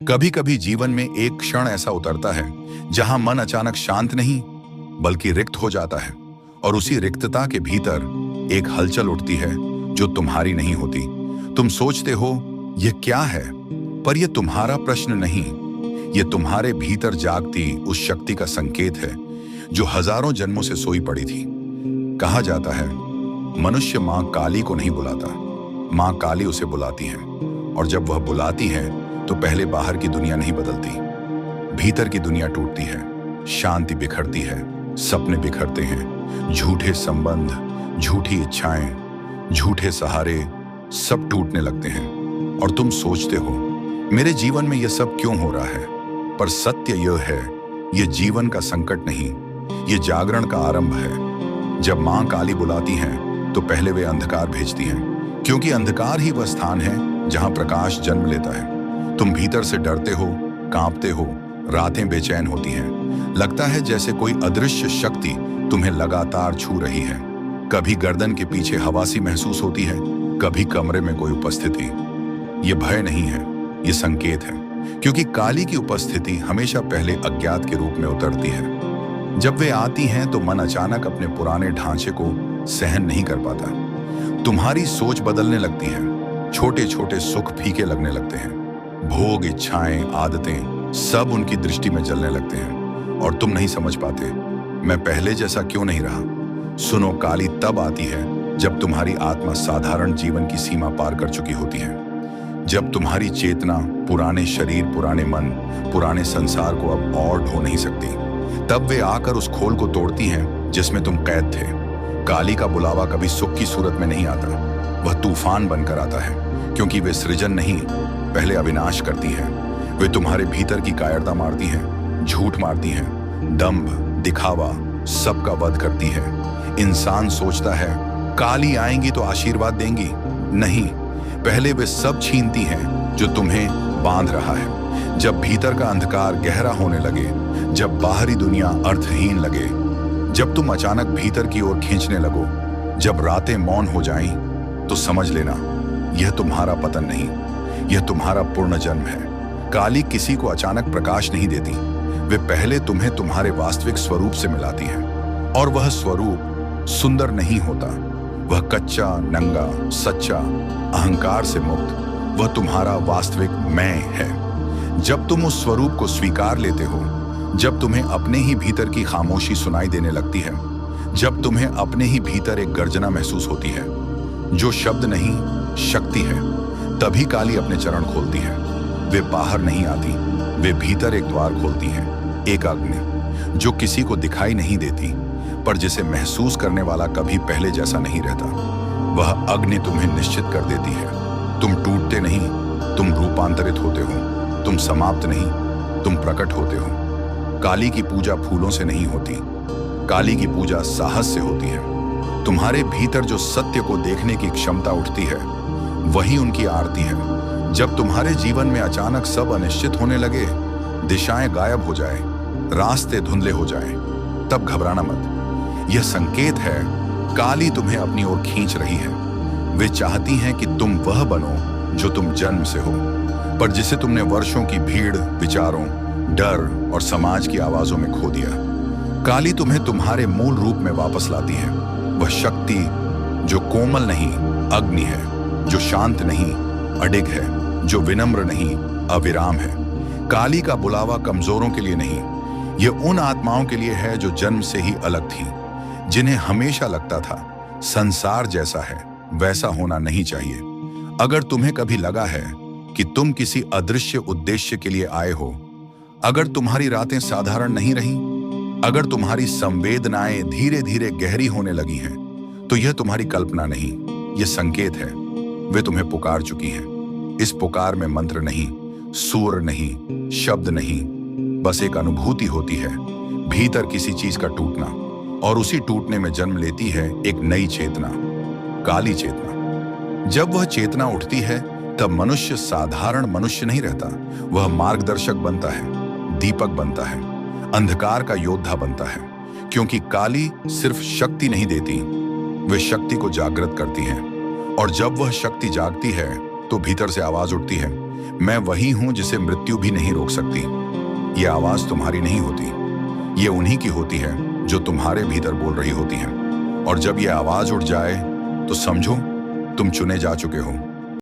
कभी कभी जीवन में एक क्षण ऐसा उतरता है जहां मन अचानक शांत नहीं बल्कि रिक्त हो जाता है, और उसी रिक्तता के भीतर एक हलचल उठती है जो तुम्हारी नहीं होती। तुम सोचते हो यह क्या है, पर यह तुम्हारा प्रश्न नहीं, यह तुम्हारे भीतर जागती उस शक्ति का संकेत है जो हजारों जन्मों से सोई पड़ी थी। कहा जाता है मनुष्य मां काली को नहीं बुलाता, मां काली उसे बुलाती है, और जब वह बुलाती है तो पहले बाहर की दुनिया नहीं बदलती, भीतर की दुनिया टूटती है, शांति बिखरती है, सपने बिखरते हैं, झूठे संबंध, झूठी इच्छाएं, झूठे सहारे सब टूटने लगते हैं। और तुम सोचते हो मेरे जीवन में यह सब क्यों हो रहा है, पर सत्य यह है यह जीवन का संकट नहीं, यह जागरण का आरंभ है। जब मां काली बुलाती हैं तो पहले वे अंधकार भेजती हैं, क्योंकि अंधकार ही वह स्थान है जहां प्रकाश जन्म लेता है। तुम भीतर से डरते हो, कांपते हो, रातें बेचैन होती हैं, लगता है जैसे कोई अदृश्य शक्ति तुम्हें लगातार छू रही है। कभी गर्दन के पीछे हवा सी महसूस होती है, कभी कमरे में कोई उपस्थिति। ये भय नहीं है, ये संकेत है, क्योंकि काली की उपस्थिति हमेशा पहले अज्ञात के रूप में उतरती है। जब वे आती हैं तो मन अचानक अपने पुराने ढांचे को सहन नहीं कर पाता। तुम्हारी सोच बदलने लगती है, छोटे छोटे सुख फीके लगने लगते हैं, भोग, इच्छाएं, आदतें सब उनकी दृष्टि में जलने लगते हैं, और तुम नहीं समझ पाते मैं पहले जैसा क्यों नहीं रहा। सुनो, काली तब आती है जब तुम्हारी आत्मा साधारण जीवन की सीमा पार कर चुकी होती है, जब तुम्हारी चेतना पुराने शरीर, पुराने मन, पुराने संसार को अब और ढो नहीं सकती। तब वे आकर उस खोल को तोड़ती हैं जिसमें तुम कैद थे। काली का बुलावा कभी सुख की सूरत में नहीं आता, वह तूफान बनकर आता है, क्योंकि वे सृजन नहीं, पहले अविनाश करती हैं। वे तुम्हारे भीतर की कायरता मारती हैं, झूठ मारती हैं, दंभ, दिखावा सबका वध करती है। इंसान सोचता है काली आएंगी तो आशीर्वाद देंगी, नहीं, पहले वे सब छीनती हैं जो तुम्हें बांध रहा है। जब भीतर का अंधकार गहरा होने लगे, जब बाहरी दुनिया अर्थहीन लगे, जब तुम अचानक भीतर की ओर खींचने लगो, जब रातें मौन हो जाएं, तो समझ लेना यह तुम्हारा पतन नहीं, यह तुम्हारा पूर्ण जन्म है। काली किसी को अचानक प्रकाश नहीं देती, वे पहले तुम्हें तुम्हारे वास्तविक स्वरूप से मिलाती है, और वह स्वरूप सुंदर नहीं होता, वह कच्चा, नंगा, सच्चा, अहंकार से मुक्त, वह तुम्हारा वास्तविक मैं है। जब तुम उस स्वरूप को स्वीकार लेते हो, जब तुम्हें अपने ही भीतर की खामोशी सुनाई देने लगती है, जब तुम्हें अपने ही भीतर एक गर्जना महसूस होती है जो शब्द नहीं शक्ति है, तभी काली अपने चरण खोलती है। वे बाहर नहीं आती, वे भीतर एक द्वार खोलती हैं, एक अग्नि जो किसी को दिखाई नहीं देती, पर जिसे महसूस करने वाला कभी पहले जैसा नहीं रहता। वह अग्नि तुम्हें निश्चित कर देती है, तुम टूटते नहीं, तुम रूपांतरित होते हो, तुम समाप्त नहीं, तुम प्रकट होते हो। काली की पूजा फूलों से नहीं होती, काली की पूजा साहस से होती है। तुम्हारे भीतर जो सत्य को देखने की क्षमता उठती है, वही उनकी आरती है। जब तुम्हारे जीवन में अचानक सब अनिश्चित होने लगे, दिशाएं गायब हो जाए, रास्ते धुंधले हो जाए, तब घबराना मत, यह संकेत है काली तुम्हें अपनी ओर खींच रही है। वे चाहती हैं कि तुम वह बनो जो तुम जन्म से हो, पर जिसे तुमने वर्षों की भीड़, विचारों, डर और समाज की आवाजों में खो दिया। काली तुम्हें तुम्हारे मूल रूप में वापस लाती है, वह शक्ति जो कोमल नहीं, अग्नि है, जो शांत नहीं, अडिग है, जो विनम्र नहीं, अविराम है। काली का बुलावा कमजोरों के लिए नहीं, यह उन आत्माओं के लिए है जो जन्म से ही अलग थी, जिन्हें हमेशा लगता था संसार जैसा है वैसा होना नहीं चाहिए। अगर तुम्हें कभी लगा है कि तुम किसी अदृश्य उद्देश्य के लिए आए हो, अगर तुम्हारी रातें साधारण नहीं रही, अगर तुम्हारी संवेदनाएं धीरे धीरे गहरी होने लगी हैं, तो यह तुम्हारी कल्पना नहीं, यह संकेत है। वे तुम्हें पुकार चुकी हैं। इस पुकार में मंत्र नहीं, सूर नहीं, शब्द नहीं, बस एक अनुभूति होती है, भीतर किसी चीज का टूटना, और उसी टूटने में जन्म लेती है एक नई चेतना, काली चेतना। जब वह चेतना उठती है, तब मनुष्य साधारण मनुष्य नहीं रहता, वह मार्गदर्शक बनता है, दीपक बनता है, अंधकार का योद्धा बनता है। क्योंकि काली सिर्फ शक्ति नहीं देती, वे शक्ति को जागृत करती हैं, और जब वह शक्ति जागती है तो भीतर से आवाज उठती है, मैं वही हूं जिसे मृत्यु भी नहीं रोक सकती। ये आवाज तुम्हारी नहीं होती, ये उन्हीं की होती है जो तुम्हारे भीतर बोल रही होती है। और जब ये आवाज उठ जाए तो समझो तुम चुने जा चुके हो।